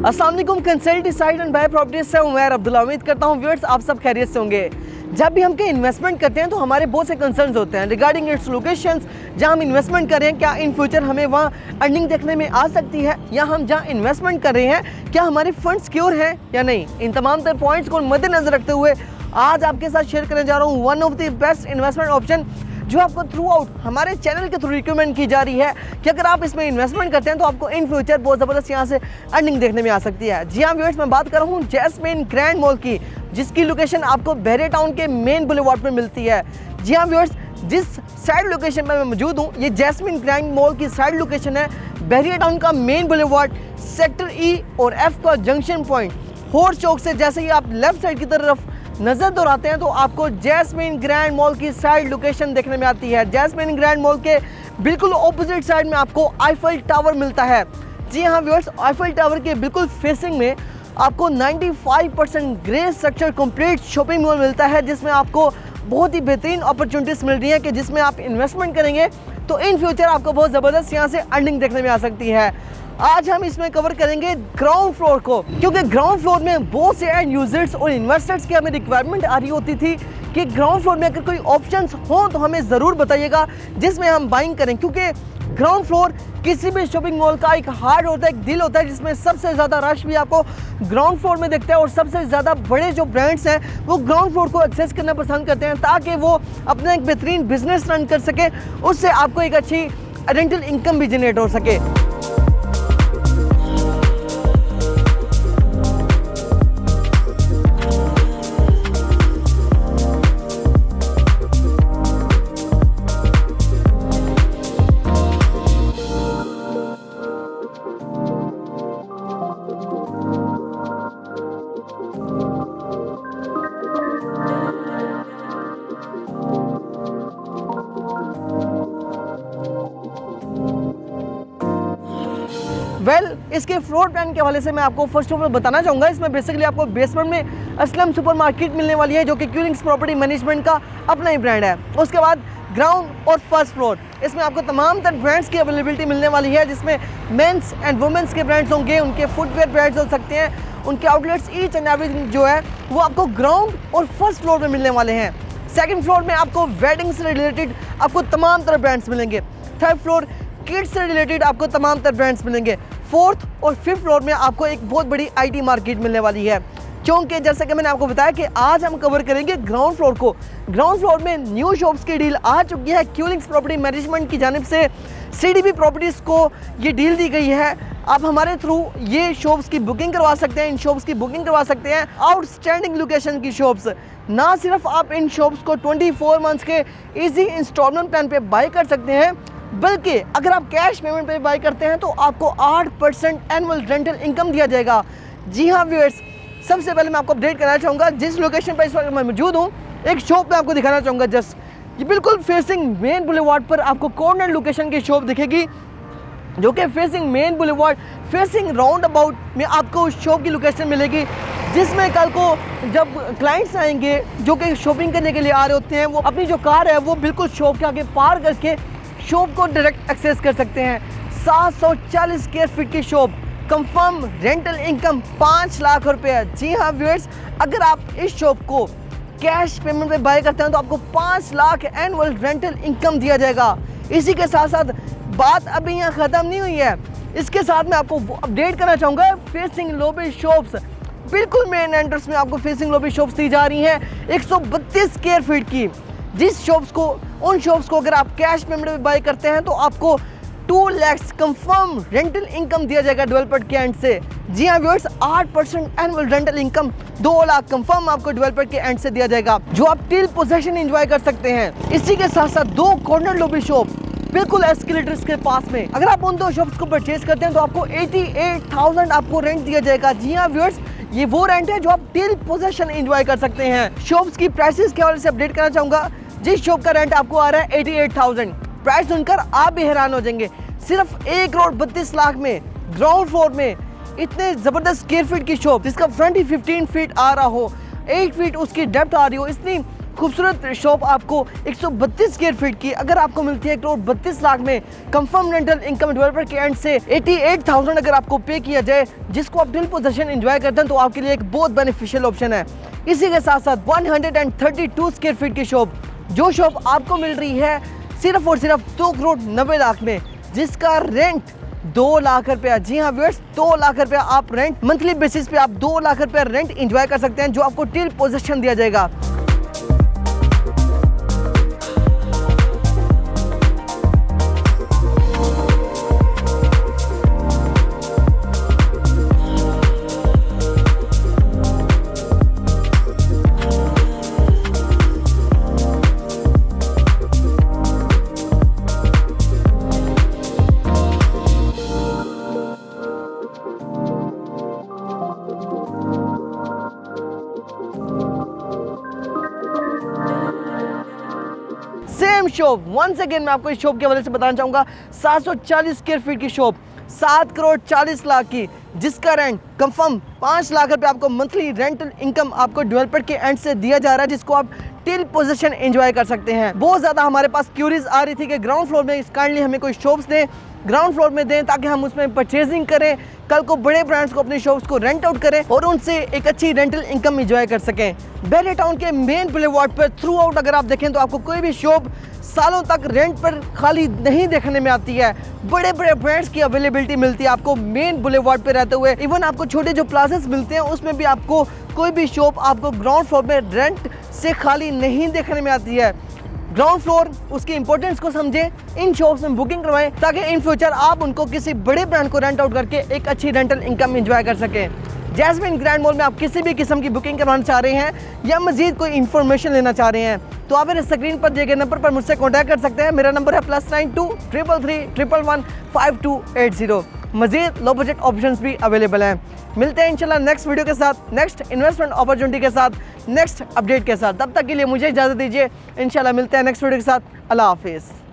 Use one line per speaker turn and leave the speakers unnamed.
अस्सलाम वालेकुम, consult decide and buy properties से उमैर अब्दुल्ला। उम्मीद करता हूँ व्यूअर्स आप सब खैरियत से होंगे। जब भी हम कहीं इन्वेस्टमेंट करते हैं तो हमारे बहुत से कंसर्न्स होते हैं रिगार्डिंग इट्स लोकेशंस। जहाँ हम इन्वेस्टमेंट कर रहे हैं क्या इन फ्यूचर हमें वहाँ अर्निंग देखने में आ सकती है, या हम जहाँ इन्वेस्टमेंट कर रहे हैं क्या हमारे फंड सिक्योर हैं या नहीं। इन तमाम तर पॉइंट्स को मद्देनजर रखते हुए आज आपके साथ शेयर करने जा रहा हूँ one of the best investment option जो आपको थ्रू आउट हमारे चैनल के थ्रू रिकमेंड की जा रही है कि अगर आप इसमें इन्वेस्टमेंट करते हैं तो आपको इन फ्यूचर बहुत ज़बरदस्त यहाँ से अर्निंग देखने में आ सकती है। जी हाँ व्यूअर्स, मैं बात कर रहा हूँ जैस्मिन ग्रैंड मॉल की, जिसकी लोकेशन आपको बहरे टाउन के मेन बुलेवार्ड पर मिलती है। जी हाँ व्यूअर्स, जिस साइड लोकेशन पर मैं मौजूद हूँ ये जैस्मिन ग्रैंड मॉल की साइड लोकेशन है, बहरे टाउन का मेन बुलेवार्ड, सेक्टर ई और एफ का जंक्शन पॉइंट हॉर्स चौक से जैसे ही आप लेफ्ट साइड की तरफ नजर दौड़ाते हैं तो आपको जैस्मिन ग्रैंड मॉल की साइड लोकेशन देखने में आती है। जैस्मिन ग्रैंड मॉल के बिल्कुल ऑपोजिट साइड में आपको आईफल टावर मिलता है। जी हाँ व्यूअर्स, आईफल टावर के बिल्कुल फेसिंग में आपको 95% grey structure complete shopping mall मिलता है, जिसमें आपको बहुत ही बेहतरीन अपॉर्चुनिटीज़ मिल रही हैं कि जिसमें आप इन्वेस्टमेंट करेंगे तो इन फ्यूचर आपको बहुत ज़बरदस्त यहाँ से अर्निंग देखने में आ सकती है। आज हम इसमें कवर करेंगे ग्राउंड फ्लोर को, क्योंकि ग्राउंड फ्लोर में बहुत से एंड यूजर्स और इन्वेस्टर्स की हमें रिक्वायरमेंट आ रही होती थी कि ग्राउंड फ्लोर में अगर कोई ऑप्शंस हो तो हमें ज़रूर बताइएगा जिसमें हम बाइंग करें, क्योंकि ग्राउंड फ्लोर किसी भी शॉपिंग मॉल का एक हार्ट होता है, एक दिल होता है, जिसमें सबसे ज़्यादा रश भी आपको ग्राउंड फ्लोर में दिखता है और सबसे ज़्यादा बड़े जो ब्रांड्स हैं वो ग्राउंड फ्लोर को एक्सेस करना पसंद करते हैं ताकि वो अपना एक बेहतरीन बिजनेस रन कर सके, उससे आपको एक अच्छी रेंटल इनकम भी जनरेट हो सके। इसके फ्लोर प्लान के हवाले से मैं आपको फर्स्ट ऑफ ऑल बताना चाहूँगा, इसमें बेसिकली आपको बेसमेंट में असलम सुपरमार्केट मिलने वाली है जो कि क्यूलिंग्स प्रॉपर्टी मैनेजमेंट का अपना ही ब्रांड है। उसके बाद ग्राउंड और फर्स्ट फ्लोर, इसमें आपको तमाम तर ब्रांड्स की अवेलेबिलिटी मिलने वाली है, जिसमें मेंस एंड वुमेंस के ब्रांड्स होंगे, उनके फुटवेयर ब्रांड्स हो सकते हैं, उनके आउटलेट्स ईच एंड एवरीथिंग जो है वो आपको ग्राउंड और फर्स्ट फ्लोर में मिलने वाले हैं। सेकेंड फ्लोर में आपको वेडिंग से रिलेटेड आपको तमाम तरह ब्रांड्स मिलेंगे। थर्ड फ्लोर किड्स से रिलेटेड आपको तमाम तरह ब्रांड्स मिलेंगे। फोर्थ और फिफ्थ फ्लोर में आपको एक बहुत बड़ी आईटी मार्केट मिलने वाली है, क्योंकि जैसे कि मैंने आपको बताया कि आज हम कवर करेंगे ग्राउंड फ्लोर को। ग्राउंड फ्लोर में न्यू शॉप्स की डील आ चुकी है, क्यूलिंग्स प्रॉपर्टी मैनेजमेंट की जानिब से सीडीबी प्रॉपर्टीज़ को ये डील दी गई है। आप हमारे थ्रू ये शॉप्स की बुकिंग करवा सकते हैं, इन शॉप्स की बुकिंग करवा सकते हैं। आउटस्टैंडिंग लोकेशन की शॉप्स, ना सिर्फ आप इन शॉप्स को 24 मंथ्स के ईजी इंस्टॉलमेंट प्लान पे बाई कर सकते हैं, बल्कि अगर आप कैश पेमेंट पे बाई करते हैं तो आपको 8% एनुअल रेंटल इनकम दिया जाएगा। जी हाँ व्यूअर्स, सबसे पहले मैं आपको अपडेट करना चाहूँगा जिस लोकेशन पर इस वक्त मैं मौजूद हूँ, एक शॉप मैं आपको दिखाना चाहूँगा। जस्ट ये बिल्कुल फेसिंग मेन बुलेवार्ड पर आपको कॉर्नर लोकेशन की शॉप दिखेगी, जो कि facing main boulevard facing round about में आपको उस शॉप की लोकेशन मिलेगी, जिसमें कल को जब क्लाइंट्स आएंगे जो कि शॉपिंग करने के लिए आ रहे होते हैं, वो अपनी जो कार है वो बिल्कुल शॉप के आगे पार करके शॉप को डायरेक्ट एक्सेस कर सकते हैं। 740 स्क्वायर फीट की shop, confirm rental income 5 lakh रुपए। जी हाँ व्यूअर्स, अगर आप इस शॉप को कैश पेमेंट पे बाय करते हैं तो आपको 5 लाख एनुअल रेंटल इनकम दिया जाएगा। इसी के साथ साथ बात अभी यहाँ ख़त्म नहीं हुई है, इसके साथ मैं आपको अपडेट करना चाहूँगा फेसिंग लॉबी शॉप्स, बिल्कुल मेन एंट्रेंस में आपको फेसिंग लॉबी शॉप्स दी जा रही हैं 132 स्क्वायर फीट की। जिस शॉप्स को उन शॉप्स को अगर आप कैश पेमेंट में बाय करते हैं तो आपको 2 लाख कंफर्म रेंटल इनकम दिया जाएगा डेवलपर के एंड से। जी हाँ viewers, 8% annual rental income 2 lakh confirm आपको डेवलपर के एंड से दिया जाएगा, जो आप टिल पोजेशन एंजॉय कर सकते हैं। इसी के साथ साथ 2 कॉर्नर लॉबी शॉप बिल्कुल एस्केलेटर्स के पास में, अगर आप उन 2 शॉप्स को परचेज करते हैं तो आपको 88,000 आपको रेंट दिया जाएगा। जी हाँ व्यूअर्स, ये वो रेंट है जो आप टिल पोजेशन एंजॉय कर सकते हैं। शॉप्स की प्राइसेस के हवाले से अपडेट करना चाहूँगा। जिस शॉप का रेंट आपको आ रहा है 88,000, प्राइस सुनकर आप भी हैरान हो जाएंगे। सिर्फ 1,32,00,000 में ग्राउंड फ्लोर में इतने ज़बरदस्त स्क्वायर फीट की शॉप, जिसका फ्रंट ही 15 फीट आ रहा हो, 8 फीट उसकी डेप्थ आ रही हो, इतनी खूबसूरत शॉप आपको 132 स्क्वायर फीट की अगर आपको मिलती है 1,32,00,000 में, कंफर्म रेंटल इनकम डेवलपर के एंड से 88,000 अगर आपको पे किया जाए, जिसको आप डील पोजीशन एंजॉय करते हैं, तो आपके लिए एक बहुत बेनिफिशियल ऑप्शन है। इसी के साथ साथ 132 स्क्वायर फीट की शॉप, जो शॉप आपको मिल रही है सिर्फ और सिर्फ 2,90,00,000 में, जिसका रेंट 2 लाख रुपया। जी हाँ व्यूअर्स, 2 लाख रुपया आप रेंट मंथली बेसिस पे आप 2 लाख रुपया रेंट एंजॉय कर सकते हैं, जो आपको डील पोजीशन दिया जाएगा। सेम शॉप, वंस अगेन मैं आपको इस शॉप के हवाले से बताना चाहूँगा, 740 स्क्वायर फीट की शॉप, 7,40,00,000 की, जिसका रेंट कंफर्म 5 लाख रुपए आपको मंथली रेंटल इनकम आपको डेवलपर के एंड से दिया जा रहा है, जिसको आप टिल पोजीशन एंजॉय कर सकते हैं। बहुत ज़्यादा हमारे पास क्यूरीज आ रही थी कि ग्राउंड फ्लोर में काइंडली हमें कोई शॉप्स दें, ग्राउंड फ्लोर में दें, ताकि हम उसमें परचेजिंग करें, कल को बड़े ब्रांड्स को अपनी शॉप्स को रेंट आउट करें और उनसे एक अच्छी रेंटल इनकम एंजॉय कर सकें। बेले टाउन के मेन बुलेवार्ड पर थ्रू आउट अगर आप देखें तो आपको कोई भी शॉप सालों तक रेंट पर खाली नहीं देखने में आती है। बड़े बड़े ब्रांड्स की अवेलेबिलिटी मिलती है आपको मेन बुलेवार्ड पे रहते हुए। इवन आपको छोटे जो प्लाजास मिलते हैं उसमें भी आपको कोई भी शॉप आपको ग्राउंड फ्लोर में रेंट से खाली नहीं देखने में आती है। ग्राउंड फ्लोर, उसकी इंपॉर्टेंस को समझें, इन शॉप्स में बुकिंग करवाएं, ताकि इन फ्यूचर आप उनको किसी बड़े ब्रांड को रेंट आउट करके एक अच्छी रेंटल इनकम एंजॉय कर सकें। जैस्मिन ग्रैंड मॉल में आप किसी भी किस्म की बुकिंग करवाना चाह रहे हैं या मजीद कोई इन्फॉर्मेशन लेना चाह रहे हैं, तो आप मेरे स्क्रीन पर दिए गए नंबर पर मुझसे कॉन्टैक्ट कर सकते हैं। मेरा नंबर है +92 333 111 5280। मजीद लो बजट ऑप्शंस भी अवेलेबल हैं। मिलते हैं इंशाल्लाह नेक्स्ट वीडियो के साथ, नेक्स्ट इन्वेस्टमेंट अपॉर्चुनिटी के साथ, नेक्स्ट अपडेट के साथ। तब तक के लिए मुझे इजाज़त दीजिए, इंशाल्लाह मिलते हैं नेक्स्ट वीडियो के साथ। अल्लाह हाफिज़।